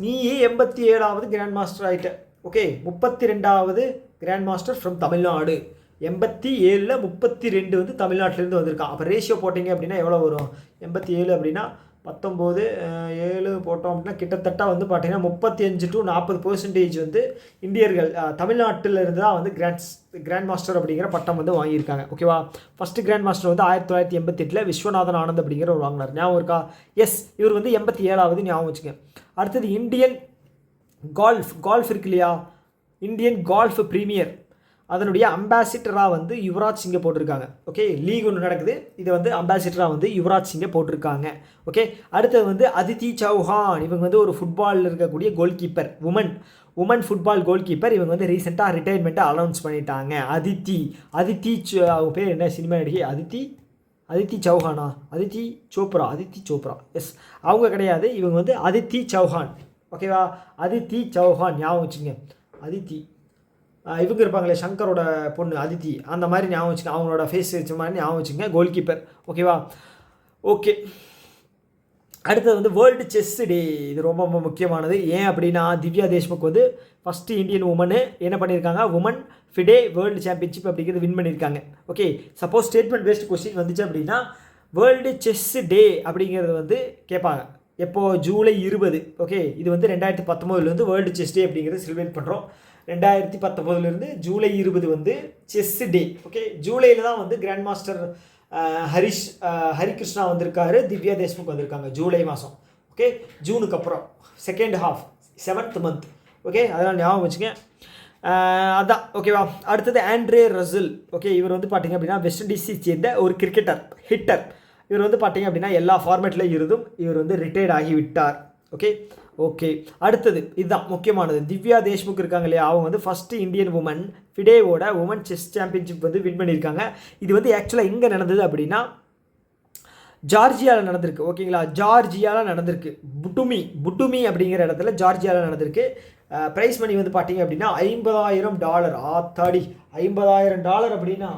நீயே 87வது grand master ஆகிட்ட. Okay, 32வது grand master from Tamil Nadu. 87ல் 32 வந்து தமிழ்நாட்டிலேருந்து வந்திருக்கான். அப்போ ரேஷியோ போட்டிங்க அப்படின்னா எவ்வளோ வரும்? 87 அப்படின்னா 19 7 போட்டோம் அப்படின்னா கிட்டத்தட்ட வந்து பார்த்தீங்கன்னா 35 to 40% வந்து இந்தியர்கள் தமிழ்நாட்டில் இருந்து தான் வந்து கிராண்ட் மாஸ்டர் அப்படிங்கிற பட்டம் வந்து வாங்கியிருக்காங்க. ஓகேவா, ஃபஸ்ட்டு கிராண்ட் மாஸ்டர் வந்து 1988 விஸ்வநாதன் ஆனந்த் அப்படிங்கிற ஒரு வாங்கினார். ஞாபகம் இருக்கா? எஸ், இவர் வந்து 87வது, ஞாபகம் வச்சுங்க. அடுத்தது இந்தியன் கால்ஃப் இருக்கு இல்லையா, இந்தியன் கால்ஃப் பிரீமியர், அதனுடைய அம்பாசிடராக வந்து யுவராஜ் சிங்கை போட்டிருக்காங்க. ஓகே, லீக் ஒன்று நடக்குது, இதை வந்து அம்பாசிடராக வந்து யுவராஜ் சிங்கை போட்டிருக்காங்க. ஓகே, அடுத்தது வந்து அதித்தி சௌஹான், இவங்க வந்து ஒரு ஃபுட்பாலில் இருக்கக்கூடிய goal keeper, woman football goal keeper. இவங்க வந்து ரீசெண்டாக ரிட்டையர்மெண்ட்டை அனௌன்ஸ் பண்ணிட்டாங்க. அதித்தி அவங்க பேர் என்ன, சினிமா நடிகை அதித்தி சௌஹானா, அதித்தி சோப்ரா, எஸ், அவங்க கிடையாது, இவங்க வந்து அதித்தி சௌஹான். ஓகேவா, அதித்தி சௌஹான் ஞாபகம் வச்சுங்க. அதித்தி இவங்க இருப்பாங்களே சங்கரோட பொண்ணு அதித்தி, அந்த மாதிரி ஞாபகம் வச்சுங்க, அவங்களோட ஃபேஸ் வச்ச மாதிரி ஞாபகம் வச்சுங்க, கோல் கீப்பர். ஓகேவா, ஓகே. அடுத்தது வந்து வேர்ல்டு செஸ் டே, இது ரொம்ப ரொம்ப முக்கியமானது. ஏன் அப்படின்னா திவ்யா தேஷ்முக் வந்து ஃபஸ்ட்டு இந்தியன் உமனு என்ன பண்ணியிருக்காங்க, உமன் ஃபிடே வேர்ல்டு சாம்பியன்ஷிப் அப்படிங்கிறது வின் பண்ணியிருக்காங்க. Okay, suppose statement based question வந்துச்சு அப்படின்னா வேர்ல்டு செஸ் டே அப்படிங்கிறது வந்து கேட்பாங்க. எப்போது? ஜூலை 20. ஓகே, இது வந்து 2019 வேர்ல்டு செஸ் டே அப்படிங்கிறது செலிப்ரேட் பண்ணுறோம். 2019 ஜூலை 20 வந்து செஸ் டே. ஓகே, ஜூலையில் தான் வந்து கிராண்ட் மாஸ்டர் ஹரிகிருஷ்ணா வந்திருக்காரு, திவ்யா தேஷ்முக் வந்திருக்காங்க ஜூலை மாதம். ஓகே, ஜூனுக்கு அப்புறம் second half 7th month. Okay, அதெல்லாம் ஞாபகம் வச்சுங்க. அதான் ஓகேவா. அடுத்தது ஆண்ட்ரே ரசல். ஓகே, இவர் வந்து பார்த்தீங்க அப்படின்னா வெஸ்ட் இண்டீஸை சேர்ந்த ஒரு கிரிக்கெட்டர், ஹிட்டர். இவர் வந்து பார்த்தீங்க அப்படின்னா எல்லா ஃபார்மேட்டில் இருந்தும் இவர் வந்து ரிட்டையர்ட் ஆகி விட்டார். ஓகே, அடுத்தது இதுதான் முக்கியமானது. திவ்யா தேஷ்முக் இருக்காங்க இல்லையா, அவங்க வந்து ஃபஸ்ட்டு இந்தியன் உமன் ஃபிடேவோட உமன் செஸ் சாம்பியன்ஷிப் வந்து வின் பண்ணியிருக்காங்க. இது வந்து ஆக்சுவலாக எங்கே நடந்தது அப்படின்னா ஜார்ஜியாவில் நடந்திருக்கு. ஓகேங்களா, ஜார்ஜியாவில் நடந்திருக்கு. புட்டுமி அப்படிங்கிற இடத்துல ஜார்ஜியாவில் நடந்திருக்கு. ப்ரைஸ் மணி வந்து பார்த்தீங்க அப்படின்னா $50,000. ஆத்தாடி, $50,000 அப்படின்னா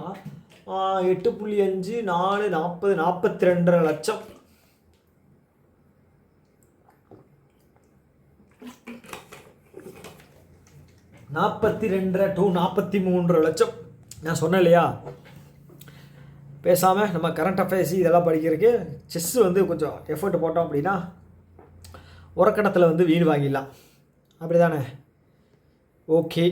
8.5 4 40 42.5 லட்சம். $42 to $43 லட்சம். நான் சொன்னேன் இல்லையா, பேசாமல் நம்ம கரண்ட் அஃபேர்ஸ் இதெல்லாம் படிக்கிறதுக்கு செஸ்ஸு வந்து கொஞ்சம் எஃபர்ட் போட்டோம் அப்படின்னா உரக்கணத்தில் வந்து வீடு வாங்கிடலாம், அப்படி தானே? ஓகே,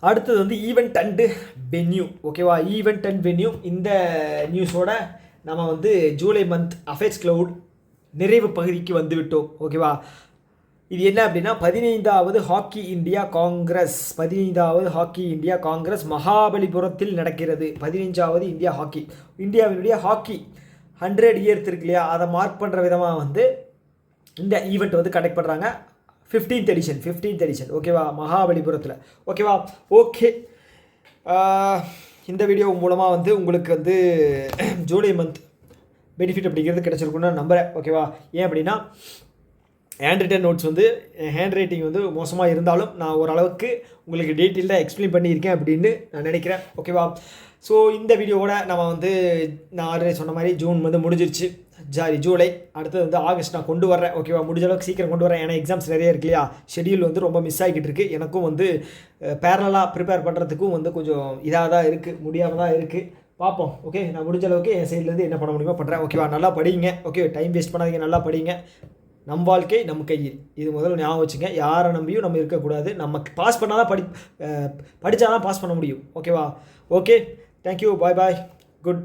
அடுத்தது வந்து ஈவெண்ட் அண்டு வென்யூ. ஓகேவா, ஈவெண்ட் அண்ட் வென்யூ. இந்த நியூஸோட நம்ம வந்து ஜூலை மந்த் அஃபேர்ஸ் கிளவுட் நிறைவு பகுதிக்கு வந்து விட்டோம். ஓகேவா, இது என்ன அப்படின்னா 15வது ஹாக்கி இந்தியா காங்கிரஸ் மகாபலிபுரத்தில் நடக்கிறது. 15வது இந்தியாவினுடைய ஹாக்கி 100 இயர்ஸ் இருக்கு இல்லையா, அதை மார்க் பண்ணுற விதமாக வந்து இந்த ஈவெண்ட் வந்து கண்டக்ட் பண்ணுறாங்க. 15th எடிஷன் ஓகேவா, மகாபலிபுரத்தில். ஓகேவா, ஓகே. இந்த வீடியோ மூலமாக வந்து உங்களுக்கு வந்து ஜூலை மந்த் பெனிஃபிட் அப்படிங்கிறது கிடச்சிருக்குன்னு நான் நம்புகிறேன். ஓகேவா, ஏன் அப்படின்னா ஹேண்ட் ரிட்டன் நோட்ஸ் வந்து ஹேண்ட் ரைட்டிங் வந்து மோசமாக இருந்தாலும் நான் ஓரளவுக்கு உங்களுக்கு டீட்டெயிலாக எக்ஸ்பிளைன் பண்ணியிருக்கேன் அப்படின்னு நான் நினைக்கிறேன். ஓகேவா, ஸோ இந்த வீடியோவோட நம்ம வந்து நான் ஆல்ரெடி சொன்ன மாதிரி ஜூன் வந்து முடிஞ்சிருச்சு, ஜூலை. அடுத்தது வந்து ஆகஸ்ட் நான் கொண்டு வரேன். ஓகேவா, முடிஞ்ச அளவுக்கு சீக்கிரம் கொண்டு வரேன். ஏன்னா எக்ஸாம்ஸ் நிறைய இருக்கு இல்லையா, ஷெடியூல் வந்து ரொம்ப மிஸ் ஆகிக்கிட்டு இருக்குது. எனக்கும் வந்து பேரலாக ப்ரிப்பேர் பண்ணுறதுக்கும் வந்து கொஞ்சம் இதாக தான் இருக்குது, முடியாமல் தான் இருக்குது. பார்ப்போம். ஓகே, நான் முடிஞ்ச அளவுக்கு என் சைட்லேருந்து என்ன பண்ண முடியுமோ பண்ணுறேன். ஓகேவா, நல்லா படிங்க. ஓகே, டைம் வேஸ்ட் பண்ணாதீங்க, நல்லா படிங்க. நம் வாழ்க்கை நம் கையில், இது முதல்ல ஞாபகம் வச்சுங்க. யாரை நம்பியும் நம்ம இருக்கக்கூடாது. நம்ம பாஸ் பண்ணால் தான் படித்தா தான் பாஸ் பண்ண முடியும். ஓகேவா, ஓகே, தேங்க்யூ, பாய் பாய், குட்.